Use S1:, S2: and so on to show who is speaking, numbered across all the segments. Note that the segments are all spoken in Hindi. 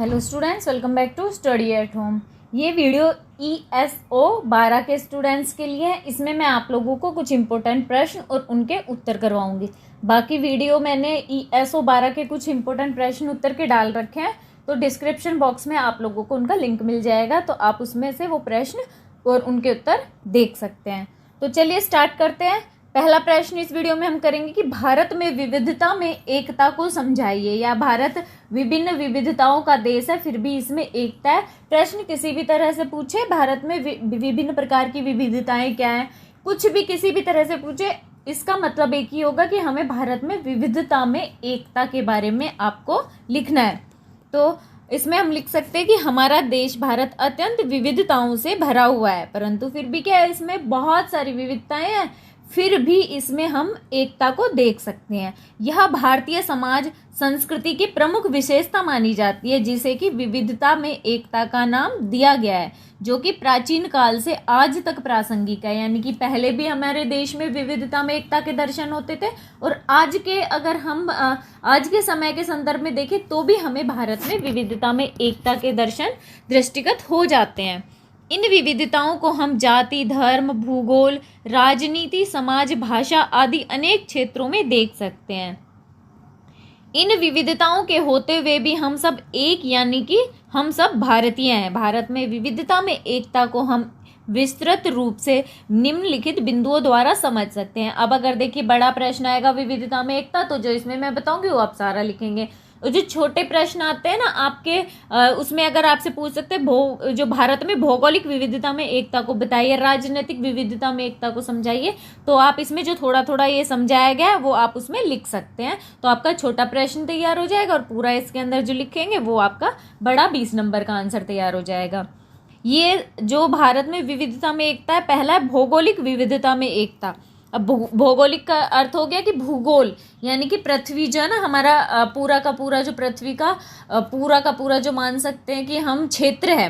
S1: Hello students, welcome back to study at home. ये वीडियो ESO 12 के स्टूडेंट्स के लिए है। इसमें मैं आप लोगों को कुछ इंपॉर्टेंट प्रश्न और उनके उत्तर करवाऊंगी। बाकी वीडियो मैंने ESO 12 के कुछ इंपॉर्टेंट प्रश्न उत्तर के डाल रखे हैं, तो डिस्क्रिप्शन बॉक्स में आप लोगों को उनका लिंक मिल जाएगा, तो आप उसमें से वो प्रश्न और उनके उत्तर देख सकते हैं। तो चलिए स्टार्ट करते हैं। पहला प्रश्न इस वीडियो में हम करेंगे कि भारत में विविधता में एकता को समझाइए, या भारत विभिन्न विविधताओं का देश है फिर भी इसमें एकता है। प्रश्न किसी भी तरह से पूछे, भारत में विभिन्न प्रकार की विविधताएं क्या हैं, कुछ भी किसी भी तरह से पूछे, इसका मतलब एक ही होगा कि हमें भारत में विविधता में एकता के बारे में आपको लिखना है। तो इसमें हम लिख सकते हैं कि हमारा देश भारत अत्यंत विविधताओं से भरा हुआ है, परंतु फिर भी क्या है, इसमें बहुत सारी विविधताएं हैं, फिर भी इसमें हम एकता को देख सकते हैं। यह भारतीय समाज संस्कृति की प्रमुख विशेषता मानी जाती है, जिसे कि विविधता में एकता का नाम दिया गया है, जो कि प्राचीन काल से आज तक प्रासंगिक है। यानी कि पहले भी हमारे देश में विविधता में एकता के दर्शन होते थे, और आज के अगर हम आज के समय के संदर्भ में देखें तो भी हमें भारत में विविधता में एकता के दर्शन दृष्टिगत हो जाते हैं। इन विविधताओं को हम जाति, धर्म, भूगोल, राजनीति, समाज, भाषा आदि अनेक क्षेत्रों में देख सकते हैं। इन विविधताओं के होते हुए भी हम सब एक, यानी कि हम सब भारतीय हैं। भारत में विविधता में एकता को हम विस्तृत रूप से निम्नलिखित बिंदुओं द्वारा समझ सकते हैं। अब अगर देखिए बड़ा प्रश्न आएगा विविधता में एकता, तो जो इसमें मैं बताऊंगी वो आप सारा लिखेंगे। और जो छोटे प्रश्न आते हैं ना आपके, उसमें अगर आपसे पूछ सकते हैं जो भारत में भौगोलिक विविधता में एकता को बताइए, राजनीतिक विविधता में एकता को समझाइए, तो आप इसमें जो थोड़ा थोड़ा ये समझाया गया है वो आप उसमें लिख सकते हैं। तो आपका छोटा प्रश्न तैयार हो जाएगा, और पूरा इसके अंदर जो लिखेंगे वो आपका बड़ा 20 नंबर का आंसर तैयार हो जाएगा। ये जो भारत में विविधता में एकता है, पहला है भौगोलिक विविधता में एकता। अब भौगोलिक का अर्थ हो गया कि भूगोल, यानी कि पृथ्वी जो है ना हमारा पूरा का पूरा जो पृथ्वी का पूरा का पूरा जो मान सकते हैं कि हम क्षेत्र है,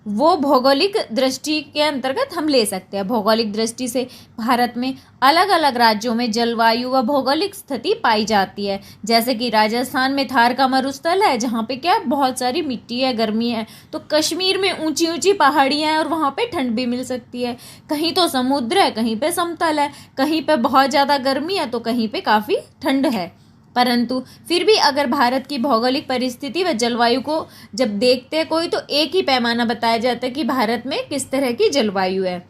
S1: वो भौगोलिक दृष्टि के अंतर्गत हम ले सकते हैं। भौगोलिक दृष्टि से भारत में अलग अलग राज्यों में जलवायु व भौगोलिक स्थिति पाई जाती है। जैसे कि राजस्थान में थार का मरुस्थल है, जहाँ पे क्या बहुत सारी मिट्टी है, गर्मी है। तो कश्मीर में ऊंची ऊंची पहाड़ियाँ हैं और वहाँ पे ठंड भी मिल सकती है। कहीं तो समुद्र है, कहीं पे समतल है, कहीं पे बहुत ज़्यादा गर्मी है तो कहीं पे काफ़ी ठंड है। परंतु फिर भी अगर भारत की भौगोलिक परिस्थिति व जलवायु को जब देखते हैं कोई, तो एक ही पैमाना बताया जाता है कि भारत में किस तरह की जलवायु है।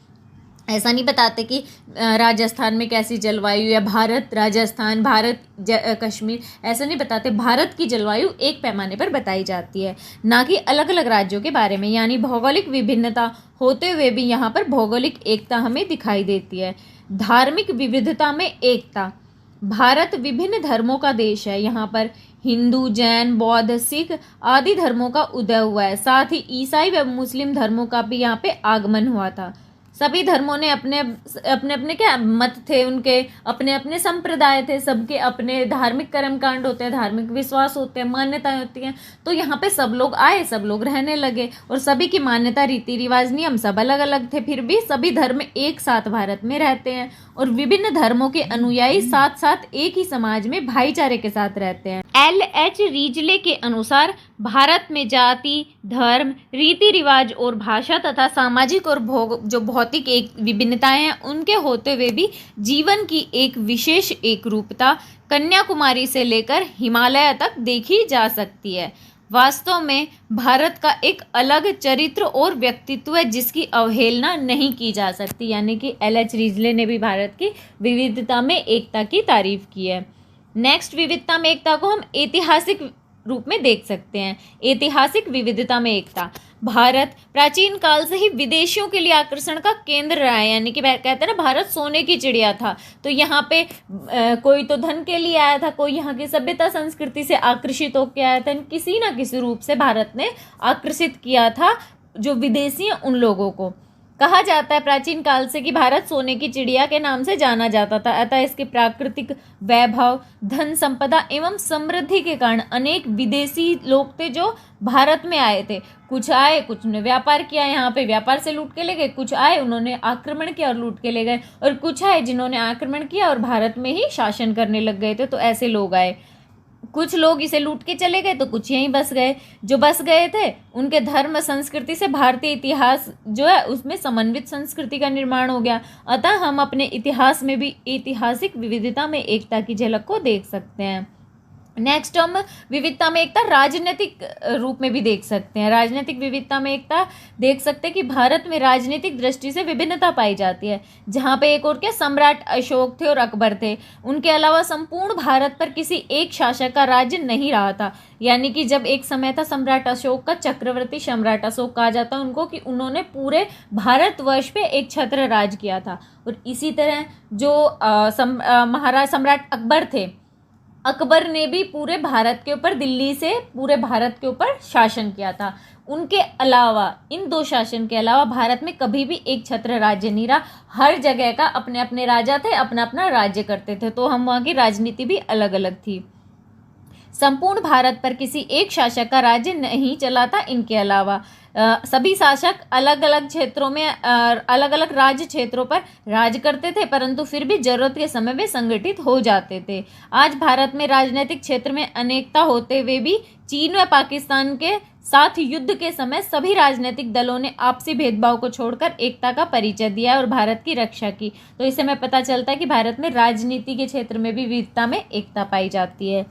S1: ऐसा नहीं बताते कि राजस्थान में कैसी जलवायु है, भारत राजस्थान, भारत कश्मीर, ऐसा नहीं बताते। भारत की जलवायु एक पैमाने पर बताई जाती है, ना कि अलग अलग राज्यों के बारे में। यानी भौगोलिक विभिन्नता होते हुए भी यहाँ पर भौगोलिक एकता हमें दिखाई देती है। धार्मिक विविधता में एकता। भारत विभिन्न धर्मों का देश है। यहाँ पर हिंदू, जैन, बौद्ध, सिख आदि धर्मों का उदय हुआ है। साथ ही ईसाई व मुस्लिम धर्मों का भी यहाँ पे आगमन हुआ था। सभी धर्मों ने अपने अपने क्या मत थे, उनके अपने अपने संप्रदाय थे, सबके अपने धार्मिक कर्मकांड होते हैं, धार्मिक विश्वास होते हैं, मान्यताएं होती हैं। तो यहाँ पे सब लोग आए, सब लोग रहने लगे, और सभी की मान्यता, रीति रिवाज, नियम सब अलग अलग थे, फिर भी सभी धर्म एक साथ भारत में रहते हैं। और विभिन्न धर्मों के अनुयायी साथ साथ एक ही समाज में भाईचारे के साथ रहते हैं। LH रीजले के अनुसार भारत में जाति, धर्म, रीति रिवाज और भाषा तथा सामाजिक और जो भौतिक एक विभिन्नताएं हैं, उनके होते हुए भी जीवन की एक विशेष एक रूपता कन्याकुमारी से लेकर हिमालय तक देखी जा सकती है। वास्तव में भारत का एक अलग चरित्र और व्यक्तित्व है, जिसकी अवहेलना नहीं की जा सकती। यानी कि LH रीजले ने भी भारत की विविधता में एकता की तारीफ की है। नेक्स्ट विविधता में एकता को हम ऐतिहासिक रूप में देख सकते हैं। ऐतिहासिक विविधता में एकता। भारत प्राचीन काल से ही विदेशियों के लिए आकर्षण का केंद्र रहा है। यानी कि कहते हैं ना, भारत सोने की चिड़िया था। तो यहाँ पे कोई तो धन के लिए आया था, कोई यहाँ की सभ्यता संस्कृति से आकर्षित होकर आया था। किसी ना किसी रूप से भारत ने आकर्षित किया था जो विदेशी हैं उन लोगों को। कहा जाता है प्राचीन काल से कि भारत सोने की चिड़िया के नाम से जाना जाता था। अतः इसके प्राकृतिक वैभव, धन संपदा एवं समृद्धि के कारण अनेक विदेशी लोग थे जो भारत में आए थे। कुछ आए, कुछ ने व्यापार किया, यहाँ पे व्यापार से लूट के ले गए। कुछ आए, उन्होंने आक्रमण किया और लूट के ले गए। और कुछ आए जिन्होंने आक्रमण किया और भारत में ही शासन करने लग गए थे। तो ऐसे लोग आए। कुछ लोग इसे लूट के चले गए तो कुछ यहीं बस गए। जो बस गए थे उनके धर्म संस्कृति से भारतीय इतिहास जो है उसमें समन्वित संस्कृति का निर्माण हो गया। अतः हम अपने इतिहास में भी ऐतिहासिक विविधता में एकता की झलक को देख सकते हैं। नेक्स्ट हम विविधता में एकता राजनीतिक रूप में भी देख सकते हैं। राजनीतिक विविधता में एकता देख सकते हैं कि भारत में राजनीतिक दृष्टि से विभिन्नता पाई जाती है। जहाँ पे एक और क्या सम्राट अशोक थे और अकबर थे, उनके अलावा संपूर्ण भारत पर किसी एक शासक का राज्य नहीं रहा था। यानी कि जब एक समय था सम्राट अशोक का, चक्रवर्ती सम्राट अशोक कहा जाता उनको, कि उन्होंने पूरे भारतवर्ष पे एक छत्र राज किया था। और इसी तरह जो महाराज सम्राट अकबर थे, अकबर ने भी पूरे भारत के ऊपर, दिल्ली से पूरे भारत के ऊपर शासन किया था। उनके अलावा, इन दो शासन के अलावा भारत में कभी भी एक छत्र राज्य नहीं रहा। हर जगह का अपने अपने राजा थे, अपना अपना राज्य करते थे। तो हम वहाँ की राजनीति भी अलग अलग थी। संपूर्ण भारत पर किसी एक शासक का राज्य नहीं चला था। इनके अलावा सभी शासक अलग अलग क्षेत्रों में, अलग अलग राज्य क्षेत्रों पर राज करते थे, परंतु फिर भी जरूरत के समय वे संगठित हो जाते थे। आज भारत में राजनीतिक क्षेत्र में अनेकता होते हुए भी चीन व पाकिस्तान के साथ युद्ध के समय सभी राजनीतिक दलों ने आपसी भेदभाव को छोड़कर एकता का परिचय दिया और भारत की रक्षा की। तो इससे हमें पता चलता है कि भारत में राजनीति के क्षेत्र में भी विविधता में एकता पाई जाती है।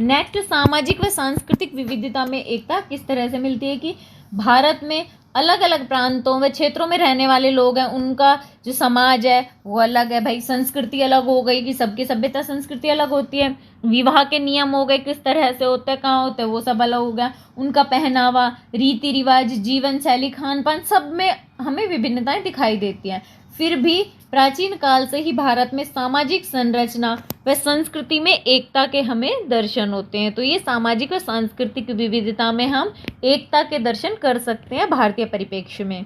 S1: नेक्स्ट, सामाजिक व सांस्कृतिक विविधता में एकता किस तरह से मिलती है कि भारत में अलग अलग प्रांतों व क्षेत्रों में रहने वाले लोग हैं, उनका जो समाज है वो अलग है। भाई संस्कृति अलग हो गई कि सबकी सभ्यता संस्कृति अलग होती है। विवाह के नियम हो गए, किस तरह से होते हैं, कहाँ होते हैं, वो सब अलग हो गया। उनका पहनावा, रीति रिवाज, जीवन शैली, खान पान, सब में हमें विभिन्नताएं दिखाई देती हैं। फिर भी प्राचीन काल से ही भारत में सामाजिक संरचना व संस्कृति में एकता के हमें दर्शन होते हैं। तो ये सामाजिक व सांस्कृतिक विविधता में हम एकता के दर्शन कर सकते हैं भारतीय परिप्रेक्ष्य में।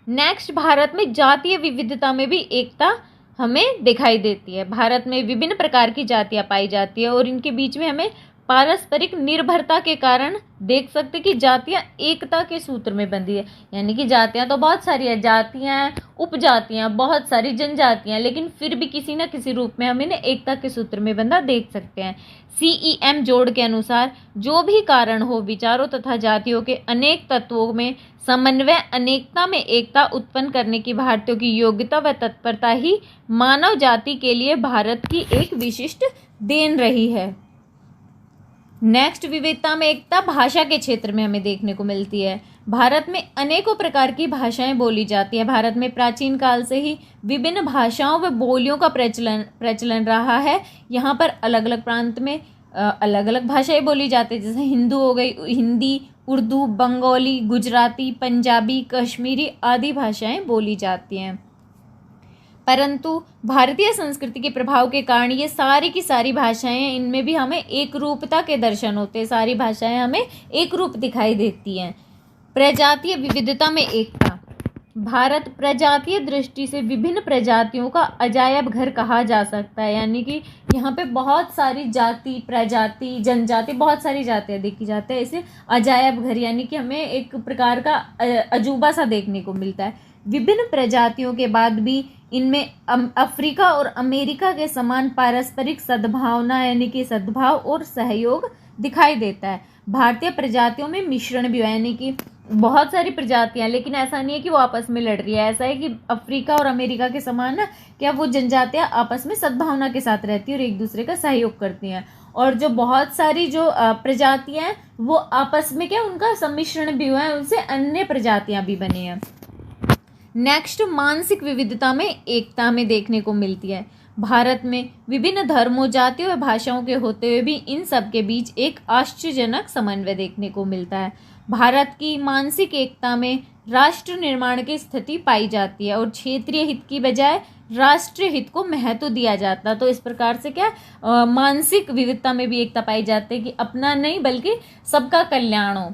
S1: नेक्स्ट, भारत में जातीय विविधता में भी एकता हमें दिखाई देती है। भारत में विभिन्न प्रकार की जातियां पाई जाती है और इनके बीच में हमें पारस्परिक निर्भरता के कारण देख सकते कि जातियां एकता के सूत्र में बंधी है। यानी कि जातियां तो बहुत सारी है, जातियां, उपजातियां, बहुत सारी जनजातियां, लेकिन फिर भी किसी न किसी रूप में हम इन्हें एकता के सूत्र में बंधा देख सकते हैं। CEM जोड़ के अनुसार जो भी कारण हो, विचारों तथा जातियों के अनेक तत्वों में समन्वय, अनेकता में एकता उत्पन्न करने की भारतीयों की योग्यता व तत्परता ही मानव जाति के लिए भारत की एक विशिष्ट देन रही है। नेक्स्ट, विविधता में एकता भाषा के क्षेत्र में हमें देखने को मिलती है। भारत में अनेकों प्रकार की भाषाएं बोली जाती है। भारत में प्राचीन काल से ही विभिन्न भाषाओं व बोलियों का प्रचलन रहा है। यहाँ पर अलग अलग प्रांत में अलग अलग भाषाएं बोली जाती है। जैसे हिंदू हो गई, हिंदी, उर्दू, बंगाली, गुजराती, पंजाबी, कश्मीरी आदि भाषाएं बोली जाती हैं। परंतु भारतीय संस्कृति के प्रभाव के कारण ये सारी की सारी भाषाएं, इनमें भी हमें एक रूपता के दर्शन होते हैं। सारी भाषाएं हमें एक रूप दिखाई देती हैं। प्रजातीय विविधता में एकता, भारत प्रजातीय दृष्टि से विभिन्न प्रजातियों का अजायब घर कहा जा सकता है। यानी कि यहाँ पे बहुत सारी जाति, प्रजाति, जनजाति, बहुत सारी जातियाँ देखी जाती है। इसे अजायब घर, यानी कि हमें एक प्रकार का अजूबा सा देखने को मिलता है। विभिन्न प्रजातियों के बाद भी इनमें अफ्रीका और अमेरिका के समान पारस्परिक सद्भावना, यानी कि सद्भाव और सहयोग दिखाई देता है। भारतीय प्रजातियों में मिश्रण भी है, यानी कि बहुत सारी प्रजातियां, लेकिन ऐसा नहीं है कि वो आपस में लड़ रही है। ऐसा है कि अफ्रीका और अमेरिका के समान ना, क्या वो जनजातियां आपस में सद्भावना के साथ रहती है और एक दूसरे का सहयोग करती हैं। और जो बहुत सारी जो प्रजातियां हैं वो आपस में क्या, उनका सम्मिश्रण भी हुआ है, उनसे अन्य प्रजातियां भी बनी हैं। नेक्स्ट, मानसिक विविधता में एकता में देखने को मिलती है। भारत में विभिन्न धर्मों, जातियों व भाषाओं के होते हुए भी इन सब के बीच एक आश्चर्यजनक समन्वय देखने को मिलता है। भारत की मानसिक एकता में राष्ट्र निर्माण की स्थिति पाई जाती है और क्षेत्रीय हित की बजाय राष्ट्रीय हित को महत्व दिया जाता है। तो इस प्रकार से क्या मानसिक विविधता में भी एकता पाई जाती है कि अपना नहीं बल्कि सबका कल्याण हो,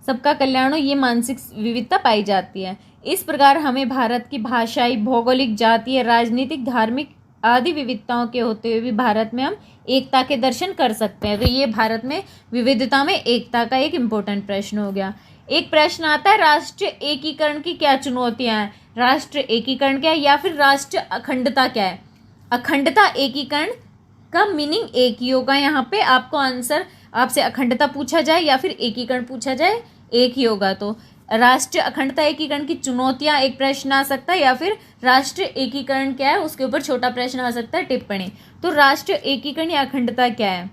S1: सबका कल्याण हो, ये मानसिक विविधता पाई जाती है। इस प्रकार हमें भारत की भाषाई, भौगोलिक, जातीय, राजनीतिक, धार्मिक आदि विविधताओं के होते हुए भी भारत में हम एकता के दर्शन कर सकते हैं। तो ये भारत में विविधता में एकता का एक इम्पोर्टेंट प्रश्न हो गया। एक प्रश्न आता है, राष्ट्र एकीकरण की क्या चुनौतियां हैं? राष्ट्र एकीकरण क्या है या फिर राष्ट्र अखंडता क्या है? अखंडता एकीकरण का मीनिंग एक ही होगा। यहाँ पे आपको आंसर आपसे अखंडता पूछा जाए या फिर एकीकरण पूछा जाए, एक ही होगा। तो राष्ट्रीय अखंडता एकीकरण की चुनौतियां एक प्रश्न आ सकता है, या फिर राष्ट्रीय एकीकरण क्या है उसके ऊपर छोटा प्रश्न आ सकता है, टिप्पणी। तो राष्ट्रीय एकीकरण या अखंडता क्या है?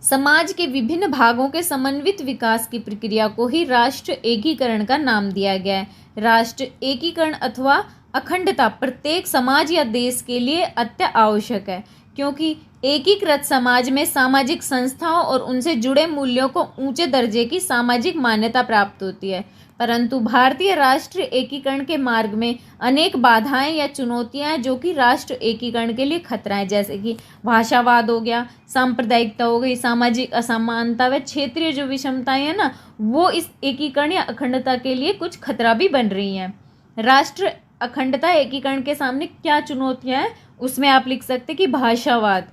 S1: समाज के विभिन्न भागों के समन्वित विकास की प्रक्रिया को ही राष्ट्र एकीकरण का नाम दिया गया है। राष्ट्र एकीकरण अथवा अखंडता प्रत्येक समाज या देश के लिए अत्य आवश्यक है, क्योंकि एकीकृत समाज में सामाजिक संस्थाओं और उनसे जुड़े मूल्यों को ऊंचे दर्जे की सामाजिक मान्यता प्राप्त होती है। परंतु भारतीय राष्ट्र एकीकरण के मार्ग में अनेक बाधाएं या चुनौतियां हैं जो कि राष्ट्र एकीकरण के लिए खतरा है, जैसे कि भाषावाद हो गया, सांप्रदायिकता हो गई, सामाजिक असमानता व क्षेत्रीय जो विषमताएं हैं ना, वो इस एकीकरण या अखंडता के लिए कुछ खतरा भी बन रही हैं। राष्ट्र अखंडता एकीकरण के सामने क्या चुनौतियां हैं, उसमें आप लिख सकते हैं कि भाषावाद।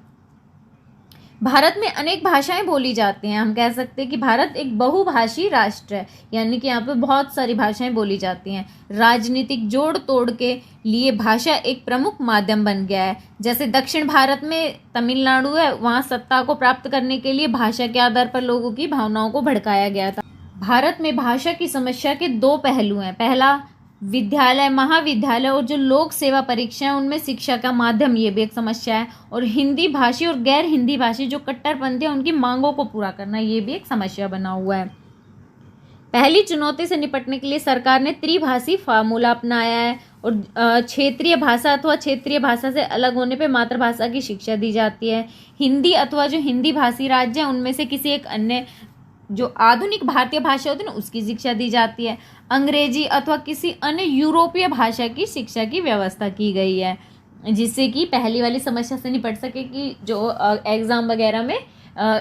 S1: भारत में अनेक भाषाएं बोली जाती हैं। हम कह सकते हैं कि भारत एक बहुभाषी राष्ट्र है, यानी कि यहाँ पे बहुत सारी भाषाएं बोली जाती हैं। राजनीतिक जोड़ तोड़ के लिए भाषा एक प्रमुख माध्यम बन गया है। जैसे दक्षिण भारत में तमिलनाडु है, वहाँ सत्ता को प्राप्त करने के लिए भाषा के आधार पर लोगों की भावनाओं को भड़काया गया था। भारत में भाषा की समस्या के दो पहलू हैं। पहला, विद्यालय, महाविद्यालय और जो लोक सेवा परीक्षा है उनमें शिक्षा का माध्यम, ये भी एक समस्या है। और हिंदी भाषी और गैर हिंदी भाषी जो कट्टरपंथी है उनकी मांगों को पूरा करना, ये भी एक समस्या बना हुआ है। पहली चुनौती से निपटने के लिए सरकार ने त्रिभाषी फार्मूला अपनाया है, और क्षेत्रीय भाषा अथवा क्षेत्रीय भाषा से अलग होने पे मातृभाषा की शिक्षा दी जाती है। हिंदी अथवा जो हिंदी भाषी राज्य है उनमें से किसी एक अन्य जो आधुनिक भारतीय भाषा होती है ना उसकी शिक्षा दी जाती है। अंग्रेजी अथवा किसी अन्य यूरोपीय भाषा की शिक्षा की व्यवस्था की गई है, जिससे कि पहली वाली समस्या से निपट सके कि जो एग्ज़ाम वगैरह में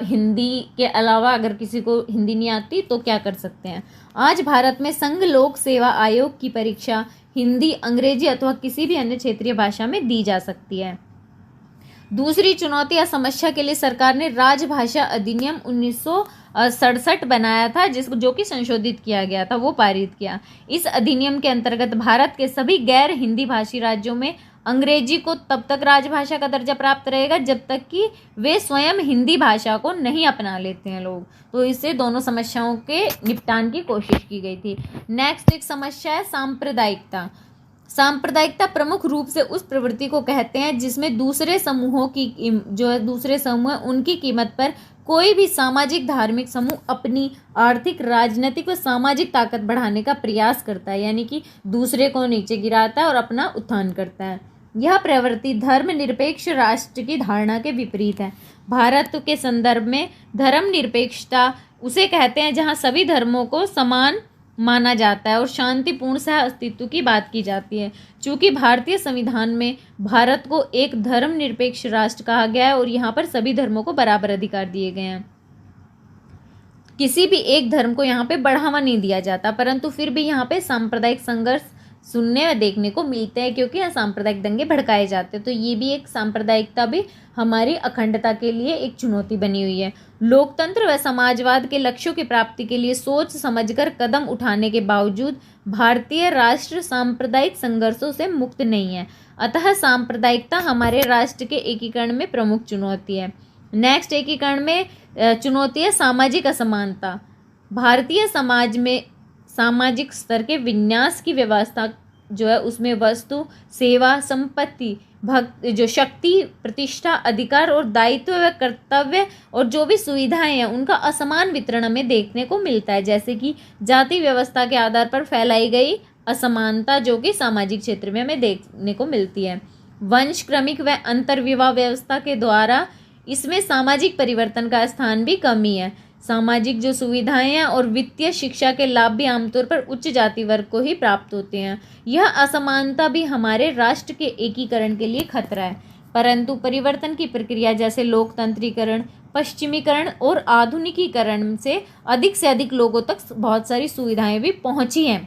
S1: हिंदी के अलावा अगर किसी को हिंदी नहीं आती तो क्या कर सकते हैं। आज भारत में संघ लोक सेवा आयोग की परीक्षा हिंदी, अंग्रेजी अथवा किसी भी अन्य क्षेत्रीय भाषा में दी जा सकती है। दूसरी चुनौती या समस्या के लिए सरकार ने राजभाषा अधिनियम 1967 बनाया था, जो कि संशोधित किया गया था, वो पारित किया। इस अधिनियम के अंतर्गत भारत के सभी गैर हिंदी भाषी राज्यों में अंग्रेजी को तब तक राजभाषा का दर्जा प्राप्त रहेगा जब तक कि वे स्वयं हिंदी भाषा को नहीं अपना लेते हैं लोग। तो इससे दोनों समस्याओं के निपटान की कोशिश की गई थी। नेक्स्ट एक समस्या है सांप्रदायिकता। सांप्रदायिकता प्रमुख रूप से उस प्रवृत्ति को कहते हैं जिसमें दूसरे समूहों की जो है दूसरे समूह है उनकी कीमत पर कोई भी सामाजिक धार्मिक समूह अपनी आर्थिक, राजनीतिक व सामाजिक ताकत बढ़ाने का प्रयास करता है, यानी कि दूसरे को नीचे गिराता है और अपना उत्थान करता है। यह प्रवृत्ति धर्मनिरपेक्ष राष्ट्र की धारणा के विपरीत है। भारत के संदर्भ में धर्मनिरपेक्षता उसे कहते हैं जहाँ सभी धर्मों को समान माना जाता है और शांतिपूर्ण सह अस्तित्व की बात की जाती है। चूँकि भारतीय संविधान में भारत को एक धर्मनिरपेक्ष राष्ट्र कहा गया है और यहाँ पर सभी धर्मों को बराबर अधिकार दिए गए हैं। किसी भी एक धर्म को यहाँ पे बढ़ावा नहीं दिया जाता, परंतु फिर भी यहाँ पे सांप्रदायिक संघर्ष सुनने व देखने को मिलते हैं, क्योंकि यहाँ सांप्रदायिक दंगे भड़काए जाते हैं। तो ये भी एक सांप्रदायिकता भी हमारी अखंडता के लिए एक चुनौती बनी हुई है। लोकतंत्र व समाजवाद के लक्ष्यों की प्राप्ति के लिए सोच समझकर कदम उठाने के बावजूद भारतीय राष्ट्र सांप्रदायिक संघर्षों से मुक्त नहीं है। अतः सांप्रदायिकता हमारे राष्ट्र के एकीकरण में प्रमुख चुनौती है। नेक्स्ट एकीकरण में चुनौती है सामाजिक असमानता। भारतीय समाज में सामाजिक स्तर के विन्यास की व्यवस्था जो है उसमें वस्तु, सेवा, संपत्ति, जो शक्ति, प्रतिष्ठा, अधिकार और दायित्व व कर्तव्य और जो भी सुविधाएं हैं उनका असमान वितरण हमें देखने को मिलता है, जैसे कि जाति व्यवस्था के आधार पर फैलाई गई असमानता जो कि सामाजिक क्षेत्र में हमें देखने को मिलती है। वंश, क्रमिक व अंतर्विवाह व्यवस्था के द्वारा इसमें सामाजिक परिवर्तन का स्थान भी कमी है। सामाजिक जो सुविधाएं हैं और वित्तीय शिक्षा के लाभ भी आमतौर पर उच्च जाति वर्ग को ही प्राप्त होते हैं। यह असमानता भी हमारे राष्ट्र के एकीकरण के लिए खतरा है, परंतु परिवर्तन की प्रक्रिया जैसे लोकतंत्रीकरण, पश्चिमीकरण और आधुनिकीकरण से अधिक लोगों तक बहुत सारी सुविधाएं भी पहुंची हैं।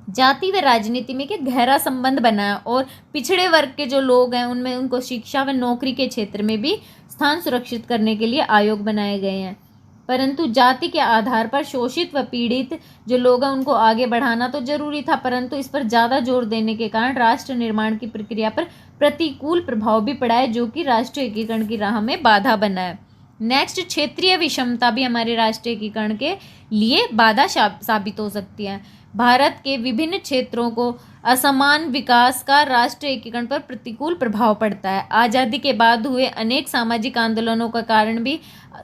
S1: जाति व राजनीति में एक गहरा संबंध बना है और पिछड़े वर्ग के जो लोग हैं उनमें उनको शिक्षा व नौकरी के क्षेत्र में भी स्थान सुरक्षित करने के लिए आयोग बनाए गए हैं। परंतु जाति के आधार पर शोषित व पीड़ित जो लोग हैं उनको आगे बढ़ाना तो जरूरी था, परंतु इस पर ज़्यादा जोर देने के कारण राष्ट्र निर्माण की प्रक्रिया पर प्रतिकूल प्रभाव भी पड़ा है, जो कि राष्ट्रीय एकीकरण की राह में बाधा बना है। नेक्स्ट, क्षेत्रीय विषमता भी हमारे राष्ट्रीय एकीकरण के लिए बाधा साबित हो सकती है। भारत के विभिन्न क्षेत्रों को असमान विकास का राष्ट्रीय एकीकरण पर प्रतिकूल प्रभाव पड़ता है। आज़ादी के बाद हुए अनेक सामाजिक आंदोलनों का कारण भी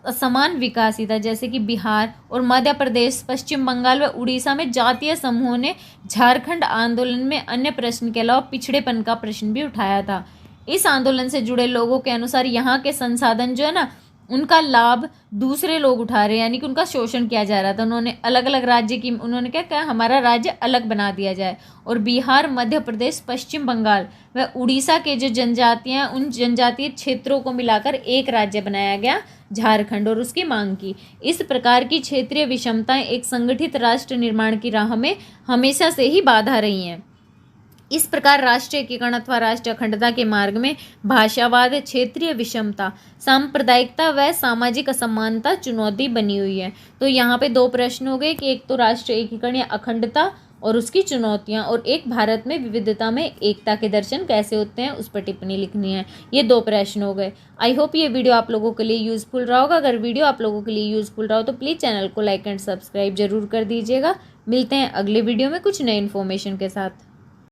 S1: असमान विकास ही था, जैसे कि बिहार और मध्य प्रदेश, पश्चिम बंगाल व उड़ीसा में जातीय समूहों ने झारखंड आंदोलन में अन्य प्रश्न के अलावा पिछड़ेपन का प्रश्न भी उठाया था। इस आंदोलन से जुड़े लोगों के अनुसार यहाँ के संसाधन जो है ना, उनका लाभ दूसरे लोग उठा रहे हैं, यानी कि उनका शोषण किया जा रहा था। उन्होंने अलग अलग राज्य की, उन्होंने क्या कहा, हमारा राज्य अलग बना दिया जाए। और बिहार, मध्य प्रदेश, पश्चिम बंगाल व उड़ीसा के जो जनजातियां, उन जनजातीय क्षेत्रों को मिलाकर एक राज्य बनाया गया, झारखंड, और उसकी मांग की। इस प्रकार की क्षेत्रीय विषमताएं एक संगठित राष्ट्र निर्माण की राह में हमेशा से ही बाधा रही हैं। इस प्रकार राष्ट्रीय एकीकरण अथवा राष्ट्रीय अखंडता के मार्ग में भाषावाद, क्षेत्रीय विषमता, सांप्रदायिकता व सामाजिक असमानता चुनौती बनी हुई है। तो यहाँ पे दो प्रश्न हो गए कि एक तो राष्ट्रीय एकीकरण या अखंडता और उसकी चुनौतियाँ, और एक भारत में विविधता में एकता के दर्शन कैसे होते हैं, उस पर टिप्पणी लिखनी है। ये दो प्रश्न हो गए। आई होप ये वीडियो आप लोगों के लिए यूजफुल रहा होगा। अगर वीडियो आप लोगों के लिए यूजफुल रहा हो तो प्लीज़ चैनल को लाइक एंड सब्सक्राइब जरूर कर दीजिएगा। मिलते हैं अगले वीडियो में कुछ नए इन्फॉर्मेशन के साथ।